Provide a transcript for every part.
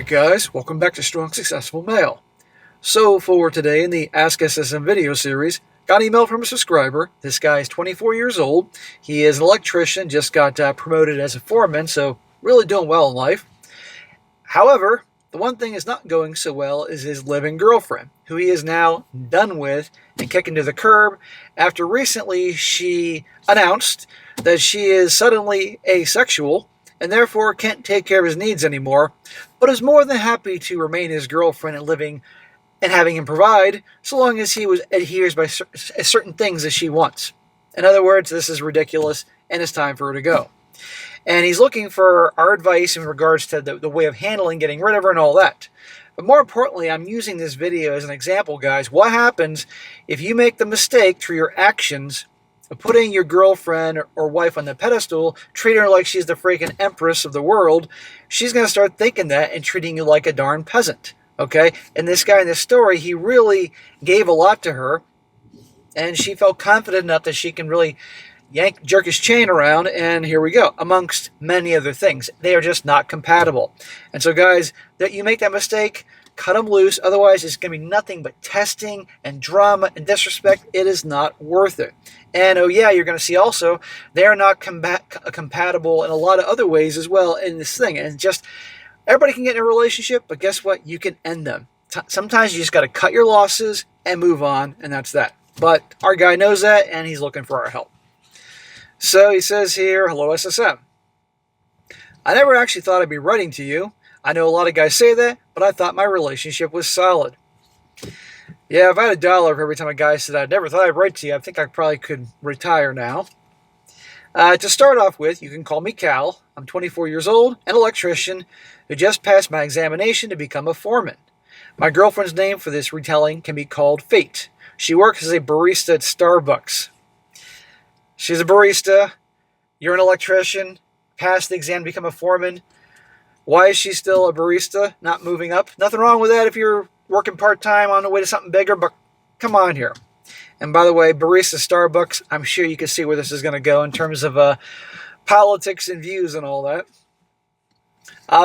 Alright guys, welcome back to Strong Successful Male. So for today in the Ask SSM video series, got an email from a subscriber. This guy is 24 years old. He is an electrician, just got promoted as a foreman, so really doing well in life. However, the one thing is not going so well is his living girlfriend, who he is now done with and kicking to the curb after recently she announced that she is suddenly asexual and therefore can't take care of his needs anymore, but is more than happy to remain his girlfriend and living and having him provide, so long as he adheres by certain things that she wants. In other words, this is ridiculous, and it's time for her to go. And he's looking for our advice in regards to the way of handling getting rid of her and all that. But more importantly, I'm using this video as an example, guys. What happens if you make the mistake through your actions of putting your girlfriend or wife on the pedestal, treating her like she's the freaking empress of the world? She's going to start thinking that and treating you like a darn peasant, okay? And this guy in this story, he really gave a lot to her, and she felt confident enough that she can really jerk his chain around, and here we go, amongst many other things. They are just not compatible. And so, guys, that you make that mistake, cut them loose. Otherwise, it's going to be nothing but testing and drama and disrespect. It is not worth it. And, oh yeah, you're going to see also, they are not compatible in a lot of other ways as well in this thing. And just, everybody can get in a relationship, but guess what? You can end them. Sometimes you just got to cut your losses and move on, and that's that. But our guy knows that, and he's looking for our help. So he says here, hello SSM. I never actually thought I'd be writing to you. I know a lot of guys say that, but I thought my relationship was solid. Yeah, if I had $1 for every time a guy said I never thought I'd write to you, I think I probably could retire now. To start off with, you can call me Cal. I'm 24 years old, an electrician who just passed my examination to become a foreman. My girlfriend's name for this retelling can be called Fate. She works as a barista at Starbucks. She's a barista. You're an electrician. Passed the exam to become a foreman. Why is she still a barista, not moving up? Nothing wrong with that if you're working part-time on the way to something bigger, but come on here. And by the way, barista Starbucks, I'm sure you can see where this is going to go in terms of politics and views and all that.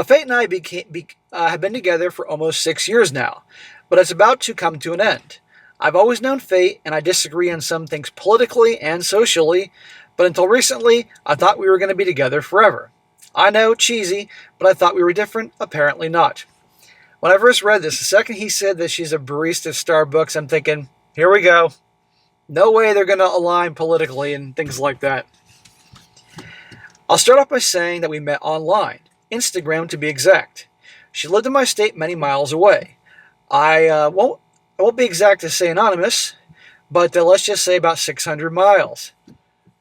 Fate and I have been together for almost 6 years now, but it's about to come to an end. I've always known Fate, and I disagree on some things politically and socially, but until recently, I thought we were going to be together forever. I know, cheesy, but I thought we were different. Apparently not. When I first read this, the second he said that she's a barista at Starbucks, I'm thinking, here we go. No way they're going to align politically and things like that. I'll start off by saying that we met online, Instagram to be exact. She lived in my state many miles away. I won't be exact to say anonymous, but let's just say about 600 miles.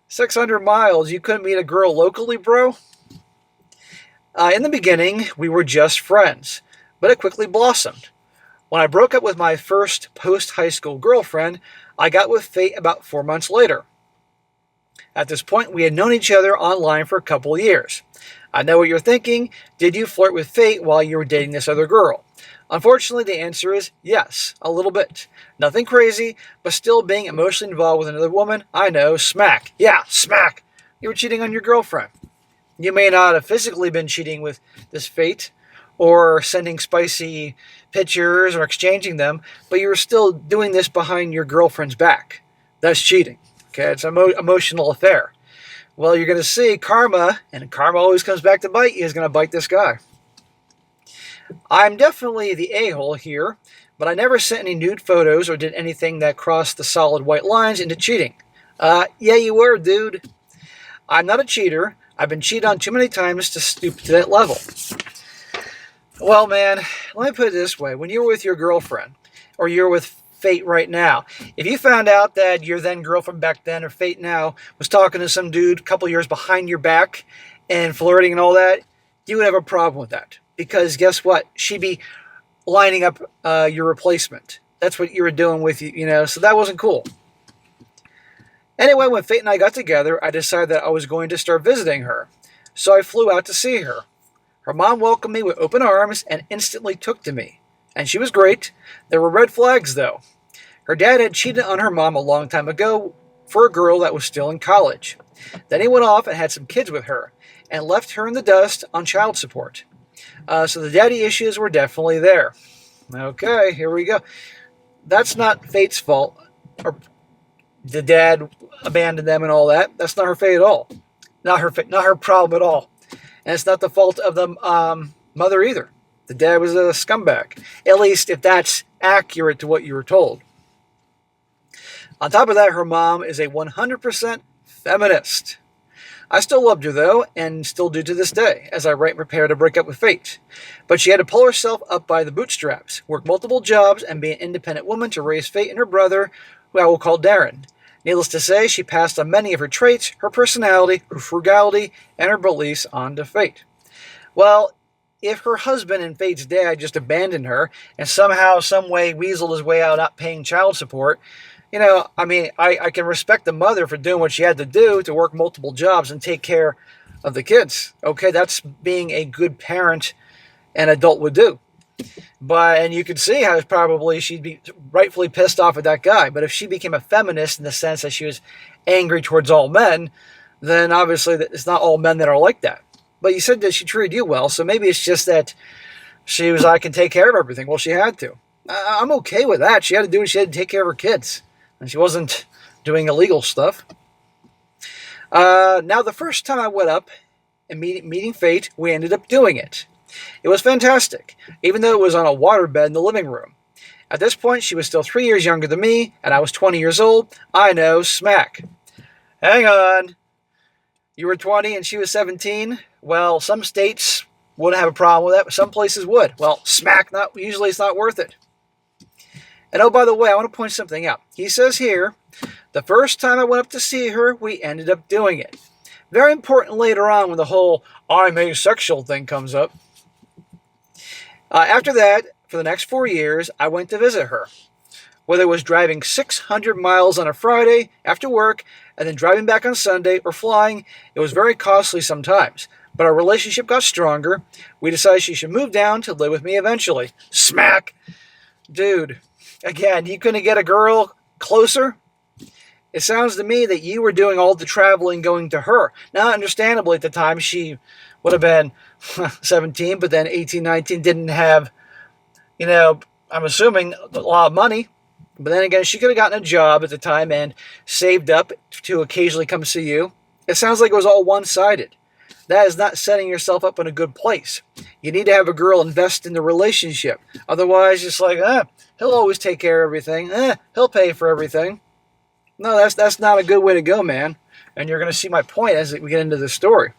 600 miles? You couldn't meet a girl locally, bro? In the beginning, we were just friends, but it quickly blossomed. When I broke up with my first post-high school girlfriend, I got with Fate about 4 months later. At this point, we had known each other online for a couple of years. I know what you're thinking. Did you flirt with Fate while you were dating this other girl? Unfortunately, the answer is yes, a little bit. Nothing crazy, but still being emotionally involved with another woman, I know, smack. Yeah, smack. You were cheating on your girlfriend. You may not have physically been cheating with this Fate or sending spicy pictures or exchanging them, but you were still doing this behind your girlfriend's back. That's cheating. Okay, it's an emotional affair. Well, you're going to see karma, and karma always comes back to bite you, is going to bite this guy. I'm definitely the a-hole here, but I never sent any nude photos or did anything that crossed the solid white lines into cheating. Yeah, you were, dude. I'm not a cheater. I've been cheated on too many times to stoop to that level. Well, man, let me put it this way. When you were with your girlfriend, or you're with Fate right now, if you found out that your then girlfriend back then, or Fate now, was talking to some dude a couple years behind your back and flirting and all that, you would have a problem with that. Because guess what? She'd be lining up your replacement. That's what you were doing with you, so that wasn't cool. Anyway, when Fate and I got together, I decided that I was going to start visiting her. So I flew out to see her. Her mom welcomed me with open arms and instantly took to me. And she was great. There were red flags, though. Her dad had cheated on her mom a long time ago for a girl that was still in college. Then he went off and had some kids with her and left her in the dust on child support. So the daddy issues were definitely there. Okay, here we go. That's not Fate's fault. Or the dad abandoned them and all that. That's not her fate at all. Not her problem at all. And it's not the fault of the mother either. The dad was a scumbag. At least if that's accurate to what you were told. On top of that, her mom is a 100% feminist. I still loved her, though, and still do to this day, as I write and prepare to break up with Fate. But she had to pull herself up by the bootstraps, work multiple jobs, and be an independent woman to raise Fate and her brother, who I will call Darren. Needless to say, she passed on many of her traits, her personality, her frugality, and her beliefs on to Fate. Well, if her husband and Fate's dad just abandoned her and somehow, some way weaseled his way out not paying child support, I can respect the mother for doing what she had to do to work multiple jobs and take care of the kids. Okay, that's being a good parent an adult would do. And you could see how probably she'd be rightfully pissed off at that guy. But if she became a feminist in the sense that she was angry towards all men, then obviously it's not all men that are like that. But you said that she treated you well, so maybe it's just that she was, I can take care of everything. Well, she had to. I'm okay with that. She had to do what she had to take care of her kids. And she wasn't doing illegal stuff. Now, the first time I went up and meeting Fate, we ended up doing it. It was fantastic, even though it was on a waterbed in the living room. At this point, she was still 3 years younger than me, and I was 20 years old. I know, smack. Hang on. You were 20 and she was 17? Well, some states wouldn't have a problem with that, but some places would. Well, smack, usually it's not worth it. And oh, by the way, I want to point something out. He says here, the first time I went up to see her, we ended up doing it. Very important later on when the whole I'm asexual thing comes up. After that, for the next 4 years, I went to visit her. Whether it was driving 600 miles on a Friday after work and then driving back on Sunday or flying, it was very costly sometimes. But our relationship got stronger. We decided she should move down to live with me eventually. Smack! Dude, again, you couldn't get a girl closer? It sounds to me that you were doing all the traveling going to her. Now, understandably, at the time, she would have been 17, but then 18, 19, didn't have, I'm assuming, a lot of money. But then again, she could have gotten a job at the time and saved up to occasionally come see you. It sounds like it was all one-sided. That is not setting yourself up in a good place. You need to have a girl invest in the relationship. Otherwise, it's like, he'll always take care of everything. He'll pay for everything. No, that's not a good way to go, man. And you're going to see my point as we get into the story.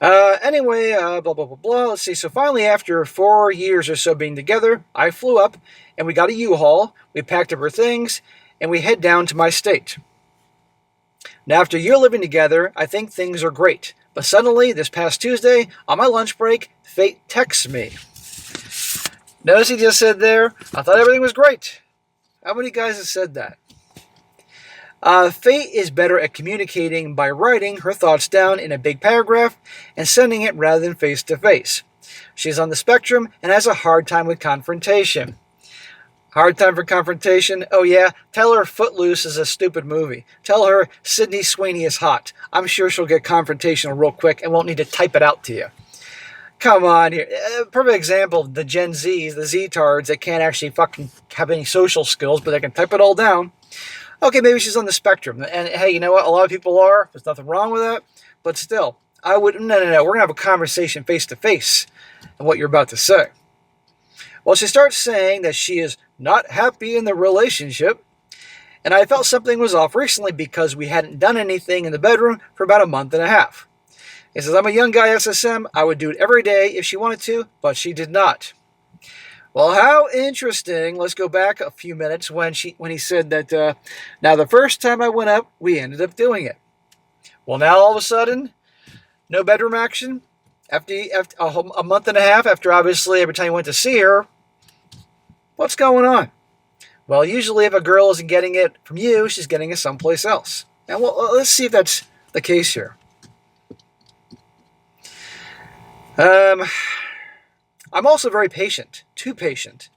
Anyway, blah, blah, blah, blah. Let's see. So finally, after 4 years or so being together, I flew up and we got a U-Haul. We packed up our things and we head down to my state. Now, after a year living together, I think things are great. But suddenly, this past Tuesday, on my lunch break, Fate texts me. Notice he just said there, I thought everything was great. How many guys have said that? Fate is better at communicating by writing her thoughts down in a big paragraph and sending it rather than face-to-face. She's on the spectrum and has a hard time with confrontation. Hard time for confrontation? Oh yeah, tell her Footloose is a stupid movie. Tell her Sydney Sweeney is hot. I'm sure she'll get confrontational real quick and won't need to type it out to you. Come on here. Perfect example of the Gen Zs, the Z-tards that can't actually fucking have any social skills, but they can type it all down. Okay, maybe she's on the spectrum. And hey, you know what? A lot of people are. There's nothing wrong with that. But still, no. We're going to have a conversation face-to-face on what you're about to say. Well, she starts saying that she is not happy in the relationship. And I felt something was off recently because we hadn't done anything in the bedroom for about a month and a half. He says, I'm a young guy, SSM. I would do it every day if she wanted to, but she did not. Well, how interesting. Let's go back a few minutes when he said that, now the first time I went up, we ended up doing it. Well, now all of a sudden, no bedroom action. After a month and a half, after obviously every time you went to see her, what's going on? Well, usually if a girl isn't getting it from you, she's getting it someplace else. Now, well, let's see if that's the case here. I'm also very patient, too patient.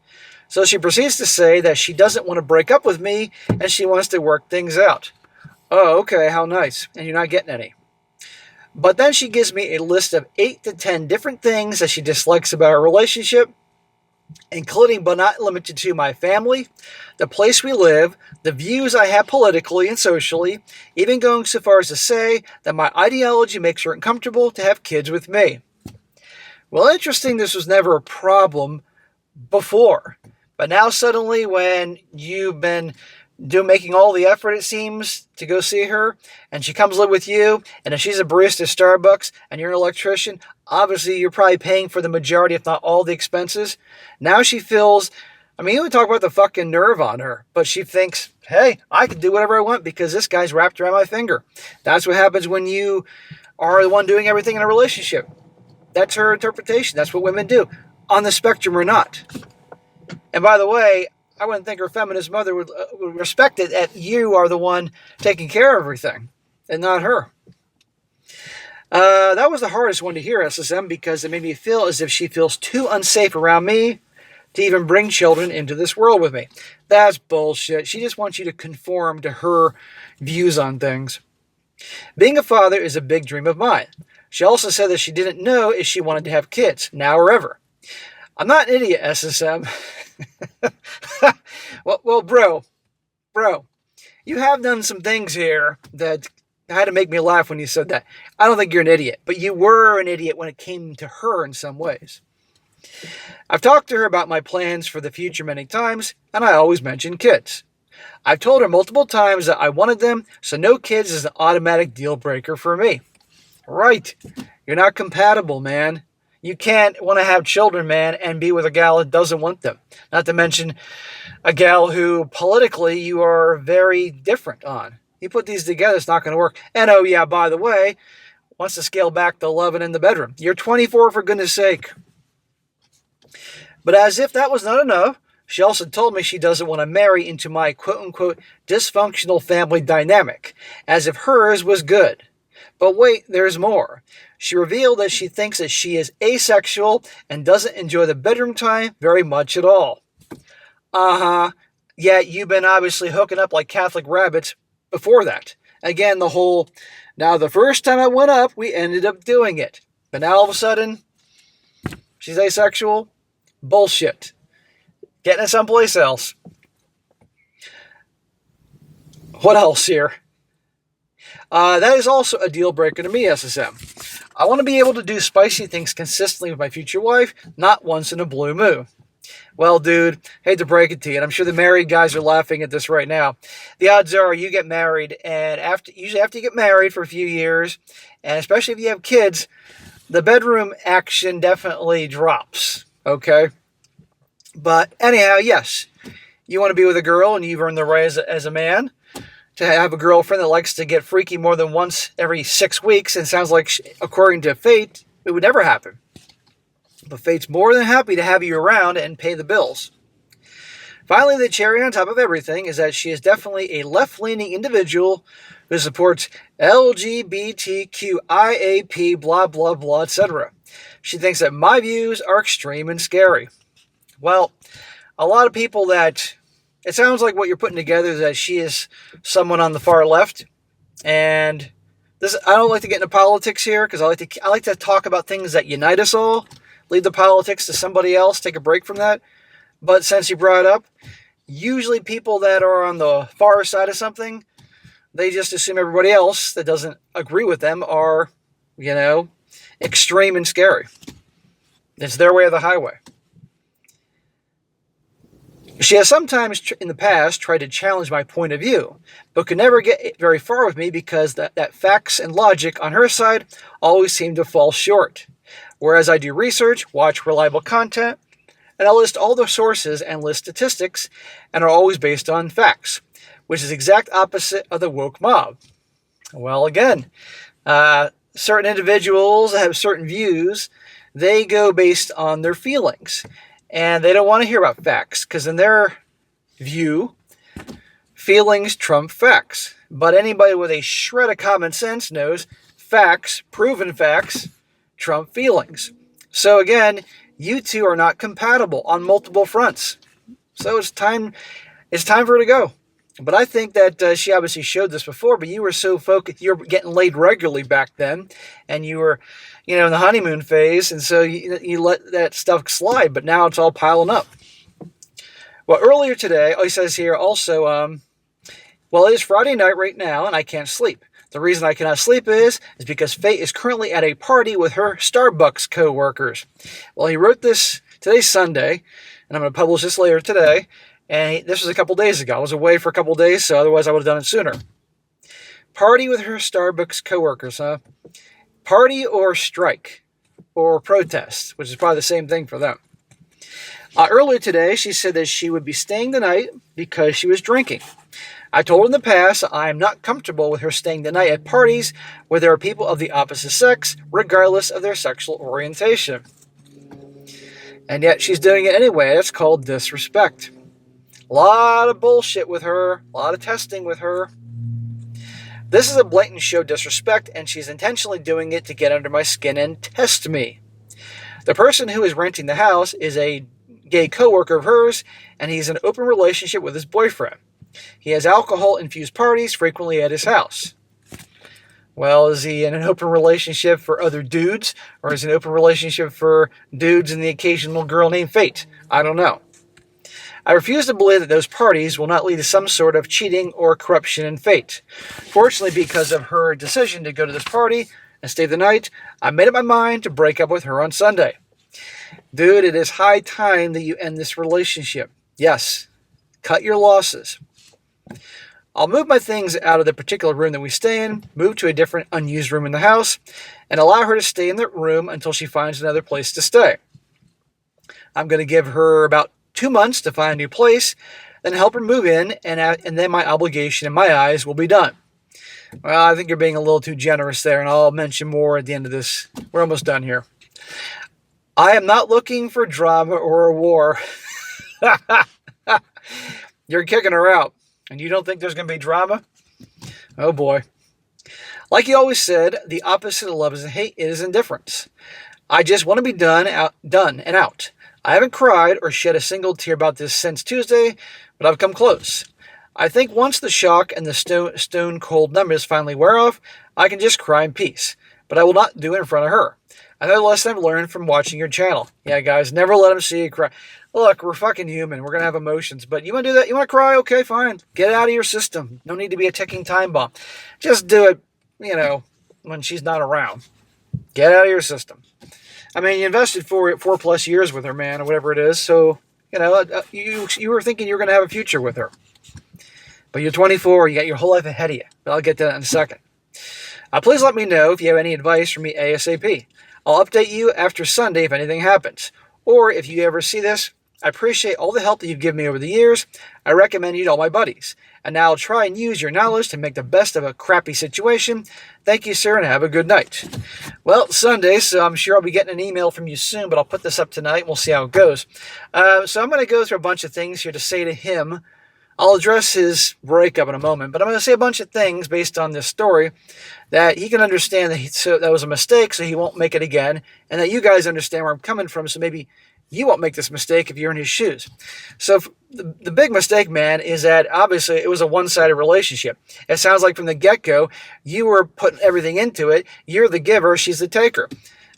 So she proceeds to say that she doesn't want to break up with me and she wants to work things out. Oh, okay, how nice. And you're not getting any. But then she gives me a list of 8 to 10 different things that she dislikes about our relationship, including but not limited to my family, the place we live, the views I have politically and socially, even going so far as to say that my ideology makes her uncomfortable to have kids with me. Well, interesting, this was never a problem before. But now suddenly when you've been making all the effort, it seems, to go see her, and she comes live with you, and if she's a barista at Starbucks and you're an electrician, obviously you're probably paying for the majority, if not all, the expenses. Now she feels, you would talk about the fucking nerve on her, but she thinks, hey, I can do whatever I want because this guy's wrapped around my finger. That's what happens when you are the one doing everything in a relationship. That's her interpretation. That's what women do, on the spectrum or not. And by the way, I wouldn't think her feminist mother would respect it that you are the one taking care of everything and not her. That was the hardest one to hear, SSM, because it made me feel as if she feels too unsafe around me to even bring children into this world with me. That's bullshit. She just wants you to conform to her views on things. Being a father is a big dream of mine. She also said that she didn't know if she wanted to have kids, now or ever. I'm not an idiot, SSM. well, bro, you have done some things here that had to make me laugh when you said that. I don't think you're an idiot, but you were an idiot when it came to her in some ways. I've talked to her about my plans for the future many times, and I always mention kids. I've told her multiple times that I wanted them, so no kids is an automatic deal breaker for me. Right. You're not compatible, man. You can't want to have children, man, and be with a gal that doesn't want them. Not to mention a gal who politically you are very different on. You put these together, it's not going to work. And oh yeah, by the way, wants to scale back to loving in the bedroom. You're 24, for goodness sake. But as if that was not enough, she also told me she doesn't want to marry into my quote-unquote dysfunctional family dynamic, as if hers was good. But wait, there's more. She revealed that she thinks that she is asexual and doesn't enjoy the bedroom time very much at all. Uh-huh. Yeah, you've been obviously hooking up like Catholic rabbits before that. Again, now the first time I went up, we ended up doing it. But now all of a sudden, she's asexual? Bullshit. Getting it someplace else. What else here? That is also a deal breaker to me, SSM. I want to be able to do spicy things consistently with my future wife, not once in a blue moon. Well, dude, hate to break it to you, and I'm sure the married guys are laughing at this right now. The odds are you get married, and usually after you get married for a few years, and especially if you have kids, the bedroom action definitely drops, okay? But anyhow, yes, you want to be with a girl, and you've earned the right as a man to have a girlfriend that likes to get freaky more than once every 6 weeks, and sounds like, according to fate, it would never happen. But fate's more than happy to have you around and pay the bills. Finally, the cherry on top of everything is that she is definitely a left-leaning individual who supports LGBTQIAP, blah, blah, blah, etc. She thinks that my views are extreme and scary. Well, a lot of people that... It sounds like what you're putting together is that she is someone on the far left. And I don't like to get into politics here because I like to talk about things that unite us all. Leave the politics to somebody else, take a break from that. But since you brought it up, usually people that are on the far side of something, they just assume everybody else that doesn't agree with them are, extreme and scary. It's their way or the highway. She has sometimes in the past tried to challenge my point of view, but could never get very far with me because that facts and logic on her side always seem to fall short. Whereas I do research, watch reliable content, and I'll list all the sources and list statistics, and are always based on facts, which is the exact opposite of the woke mob. Well, again, certain individuals that have certain views, they go based on their feelings. And they don't want to hear about facts, because in their view, feelings trump facts. But anybody with a shred of common sense knows facts, proven facts, trump feelings. So again, you two are not compatible on multiple fronts. So it's time for her to go. But I think that she obviously showed this before, but you were so focused, you were getting laid regularly back then, and you were, in the honeymoon phase, and so you let that stuff slide, but now it's all piling up. Well, earlier today, he says here also, well, it is Friday night right now, and I can't sleep. The reason I cannot sleep is because Faye is currently at a party with her Starbucks co-workers. Well, he wrote this, today's Sunday, and I'm going to publish this later today, and this was a couple days ago. I was away for a couple days, so otherwise I would have done it sooner. Party with her Starbucks co-workers, huh? Party or strike or protest, which is probably the same thing for them. Earlier today, she said that she would be staying the night because she was drinking. I told her in the past I am not comfortable with her staying the night at parties where there are people of the opposite sex, regardless of their sexual orientation. And yet she's doing it anyway. That's called disrespect. A lot of bullshit with her, a lot of testing with her. This is a blatant show of disrespect, and she's intentionally doing it to get under my skin and test me. The person who is renting the house is a gay coworker of hers, and he's in an open relationship with his boyfriend. He has alcohol-infused parties frequently at his house. Well, is he in an open relationship for other dudes, or is he in an open relationship for dudes and the occasional girl named Fate? I don't know. I refuse to believe that those parties will not lead to some sort of cheating or corruption in Fate. Fortunately, because of her decision to go to this party and stay the night, I made up my mind to break up with her on Sunday. Dude, it is high time that you end this relationship. Yes, cut your losses. I'll move my things out of the particular room that we stay in, move to a different unused room in the house, and allow her to stay in that room until she finds another place to stay. I'm going to give her about 2 months to find a new place, then help her move in, and then my obligation in my eyes will be done. Well, I think you're being a little too generous there, and I'll mention more at the end of this. We're almost done here. I am not looking for drama or a war. You're kicking her out, and you don't think there's going to be drama? Oh boy. Like he always said, the opposite of love is hate is indifference. I just want to be done and out. I haven't cried or shed a single tear about this since Tuesday, but I've come close. I think once the shock and the stone cold numbers finally wear off, I can just cry in peace. But I will not do it in front of her. I know the lesson I've learned from watching your channel. Yeah, guys, never let them see you cry. Look, we're fucking human. We're going to have emotions. But you want to do that? You want to cry? Okay, fine. Get it out of your system. No need to be a ticking time bomb. Just do it, when she's not around. Get out of your system. I mean, you invested 4+ years with her, man, or whatever it is. So, you were thinking you were going to have a future with her. But you're 24. You got your whole life ahead of you. But I'll get to that in a second. Please let me know if you have any advice for me ASAP. I'll update you after Sunday if anything happens. Or if you ever see this, I appreciate all the help that you've given me over the years. I recommend you to all my buddies. And now I'll try and use your knowledge to make the best of a crappy situation. Thank you, sir, and have a good night. Well, Sunday, so I'm sure I'll be getting an email from you soon, but I'll put this up tonight and we'll see how it goes. So I'm going to go through a bunch of things here to say to him. I'll address his breakup in a moment, but I'm going to say a bunch of things based on this story that he can understand that that was a mistake, so he won't make it again, and that you guys understand where I'm coming from, so maybe you won't make this mistake if you're in his shoes. So the big mistake, man, is that obviously it was a one-sided relationship. It sounds like from the get-go, you were putting everything into it. You're the giver, she's the taker.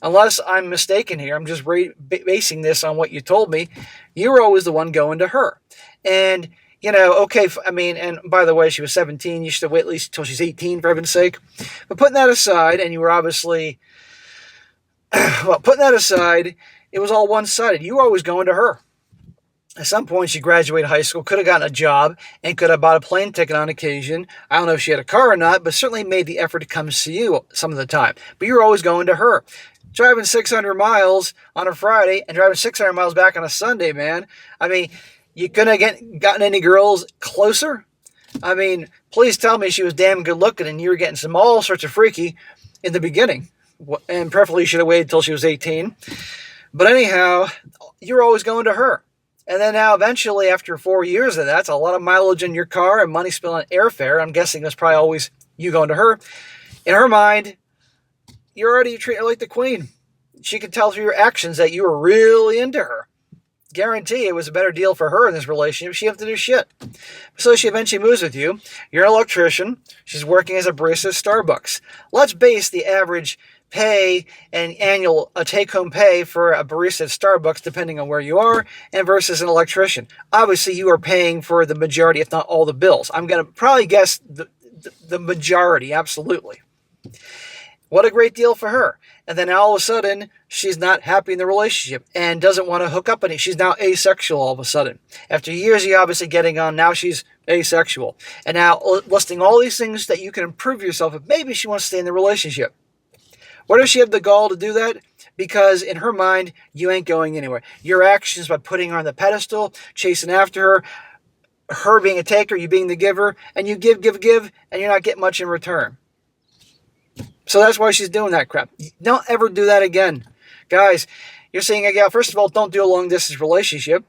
Unless I'm mistaken here, I'm just basing this on what you told me. You were always the one going to her. And okay, and by the way, she was 17. You should wait at least until she's 18, for heaven's sake. But putting that aside, and you were obviously, it was all one-sided. You were always going to her. At some point, she graduated high school, could have gotten a job, and could have bought a plane ticket on occasion. I don't know if she had a car or not, but certainly made the effort to come see you some of the time. But you were always going to her. Driving 600 miles on a Friday and driving 600 miles back on a Sunday, man. You couldn't have gotten any girls closer? Please tell me she was damn good looking and you were getting all sorts of freaky in the beginning. And preferably you should have waited until she was 18. But anyhow, you were always going to her. And then now eventually after 4 years of that's a lot of mileage in your car and money spent on airfare. I'm guessing that's probably always you going to her. In her mind, you're already treating her like the queen. She could tell through your actions that you were really into her. guarantee it was a better deal for her in this relationship. She didn't have to do shit. So she eventually moves with you. You're an electrician. She's working as a barista at Starbucks. Let's base the average pay and annual take-home pay for a barista at Starbucks, depending on where you are, and versus an electrician. Obviously, you are paying for the majority, if not all, the bills. I'm going to probably guess the majority, absolutely. What a great deal for her. And then all of a sudden, she's not happy in the relationship and doesn't want to hook up any. She's now asexual all of a sudden. After years of obviously getting on, now she's asexual. And now listing all these things that you can improve yourself if maybe she wants to stay in the relationship. Why does she have the gall to do that? Because in her mind, you ain't going anywhere. Your actions by putting her on the pedestal, chasing after her being a taker, you being the giver, and you give, and you're not getting much in return. So that's why she's doing that crap. Don't ever do that again. Guys, you're seeing a gal, first of all, don't do a long-distance relationship.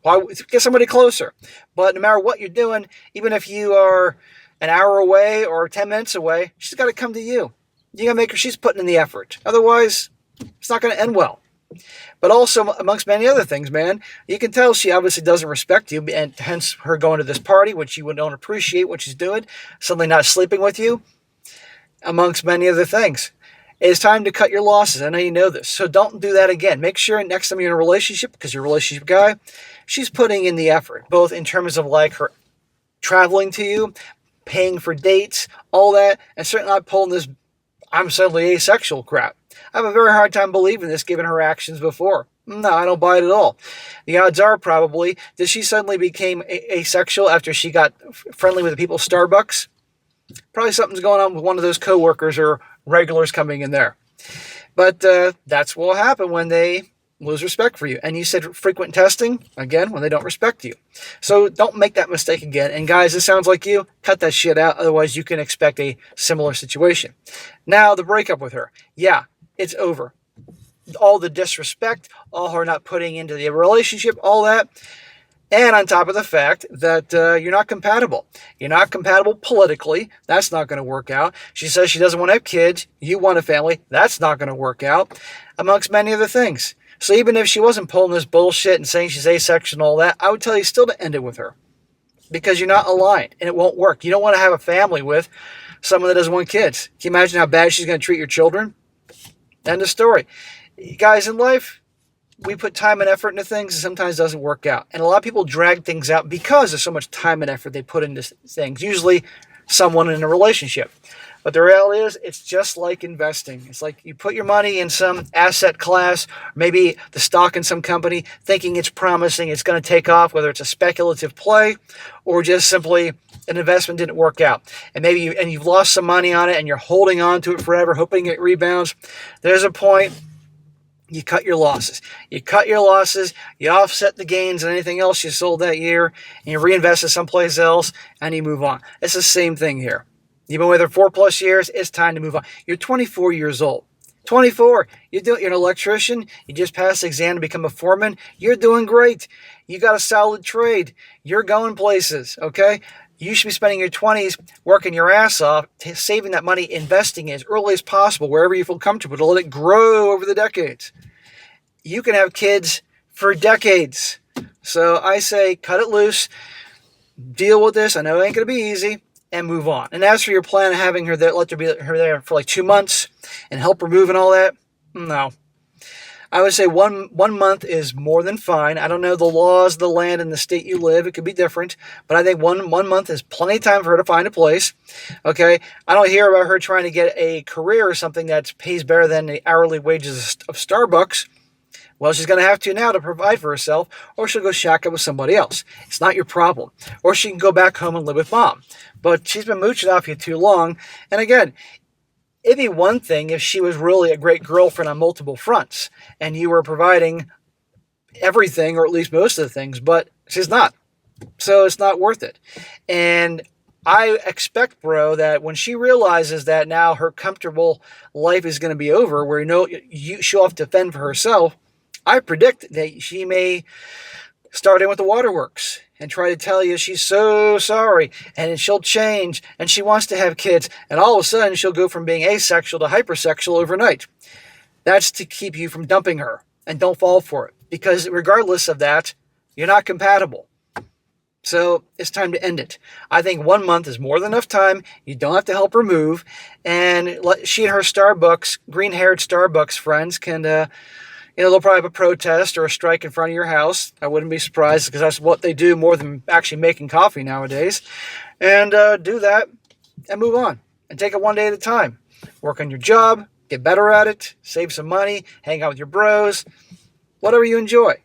Why? Get somebody closer. But no matter what you're doing, even if you are an hour away or 10 minutes away, she's got to come to you. You got to make her, she's putting in the effort. Otherwise, it's not going to end well. But also, amongst many other things, man, you can tell she obviously doesn't respect you, and hence her going to this party, which you don't appreciate what she's doing, suddenly not sleeping with you, amongst many other things. It's time to cut your losses. I know you know this. So don't do that again. Make sure next time you're in a relationship, because you're a relationship guy, she's putting in the effort, both in terms of like her traveling to you, paying for dates, all that, and certainly not pulling this I'm suddenly asexual crap. I have a very hard time believing this given her actions before. No, I don't buy it at all. The odds are probably that she suddenly became asexual after she got friendly with the people at Starbucks. Probably something's going on with one of those coworkers or regulars coming in there. But that's what will happen when they lose respect for you. And you said frequent testing, again, when they don't respect you. So don't make that mistake again. And guys, this sounds like you. Cut that shit out. Otherwise, you can expect a similar situation. Now, the breakup with her. Yeah, it's over. All the disrespect, all her not putting into the relationship, all that. And on top of the fact that you're not compatible. You're not compatible politically. That's not going to work out. She says she doesn't want to have kids. You want a family. That's not going to work out. Amongst many other things. So even if she wasn't pulling this bullshit and saying she's asexual and all that, I would tell you still to end it with her. Because you're not aligned and it won't work. You don't want to have a family with someone that doesn't want kids. Can you imagine how bad she's going to treat your children? End of story. Guys, in life, we put time and effort into things and sometimes it doesn't work out. And a lot of people drag things out because there's so much time and effort they put into things. Usually someone in a relationship. But the reality is, it's just like investing. It's like you put your money in some asset class, maybe the stock in some company, thinking it's promising, it's going to take off, whether it's a speculative play or just simply an investment didn't work out. And maybe you've lost some money on it and you're holding on to it forever, hoping it rebounds. There's a point. You cut your losses. You cut your losses, you offset the gains and anything else you sold that year, and you reinvest it someplace else, and you move on. It's the same thing here. You've been with her 4+ years, it's time to move on. You're 24 years old. 24, you're an electrician, you just passed the exam to become a foreman, you're doing great. You got a solid trade. You're going places, okay? You should be spending your 20s working your ass off, saving that money, investing as early as possible, wherever you feel comfortable, to let it grow over the decades. You can have kids for decades. So I say cut it loose, deal with this. I know it ain't going to be easy, and move on. And as for your plan of having her there, let her be her there for like 2 months and help her move and all that, no. I would say one month is more than fine. I don't know the laws of the land and the state you live. It could be different. But I think one month is plenty of time for her to find a place. Okay? I don't hear about her trying to get a career or something that pays better than the hourly wages of Starbucks. Well, she's going to have to now to provide for herself, or she'll go shack up with somebody else. It's not your problem. Or she can go back home and live with mom. But she's been mooching off you too long. And again, it'd be one thing if she was really a great girlfriend on multiple fronts and you were providing everything, or at least most of the things, but she's not. So it's not worth it. And I expect, bro, that when she realizes that now her comfortable life is going to be over, where she'll have to fend for herself, I predict that she may start in with the waterworks and try to tell you she's so sorry, and she'll change, and she wants to have kids, and all of a sudden she'll go from being asexual to hypersexual overnight. That's to keep you from dumping her, and don't fall for it. because regardless of that, you're not compatible. So it's time to end it. I think 1 month is more than enough time. You don't have to help her move. And she and her green-haired Starbucks friends can, they'll probably have a protest or a strike in front of your house. I wouldn't be surprised, because that's what they do more than actually making coffee nowadays. And do that and move on. And take it one day at a time. Work on your job, get better at it, save some money, hang out with your bros, whatever you enjoy.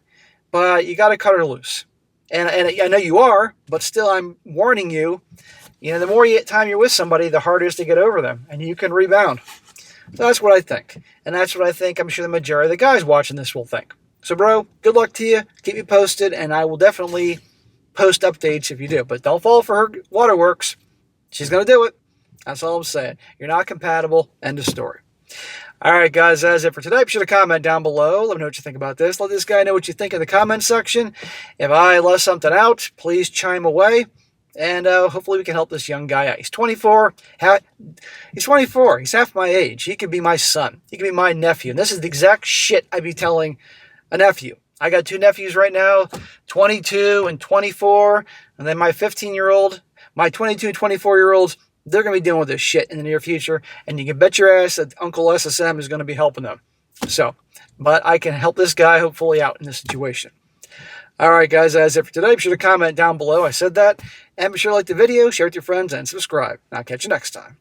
But you got to cut her loose. And I know you are, but still I'm warning you, the more time you're with somebody, the harder it is to get over them. And you can rebound. So that's what I think. And that's what I think I'm sure the majority of the guys watching this will think. So, bro, good luck to you. Keep me posted, and I will definitely post updates if you do. But don't fall for her waterworks. She's going to do it. That's all I'm saying. You're not compatible. End of story. All right, guys, that's it for today. Be sure to comment down below. Let me know what you think about this. Let this guy know what you think in the comment section. If I left something out, please chime away. And hopefully we can help this young guy out. He's 24. He's 24. He's half my age. He could be my son. He could be my nephew. And this is the exact shit I'd be telling a nephew. I got 2 nephews right now, 22 and 24. And then my 15-year-old, my 22 and 24-year-olds, they're going to be dealing with this shit in the near future, and you can bet your ass that Uncle SSM is going to be helping them. So, but I can help this guy hopefully out in this situation. All right, guys, that's it for today. Be sure to comment down below. I said that. And be sure to like the video, share it with your friends, and subscribe. I'll catch you next time.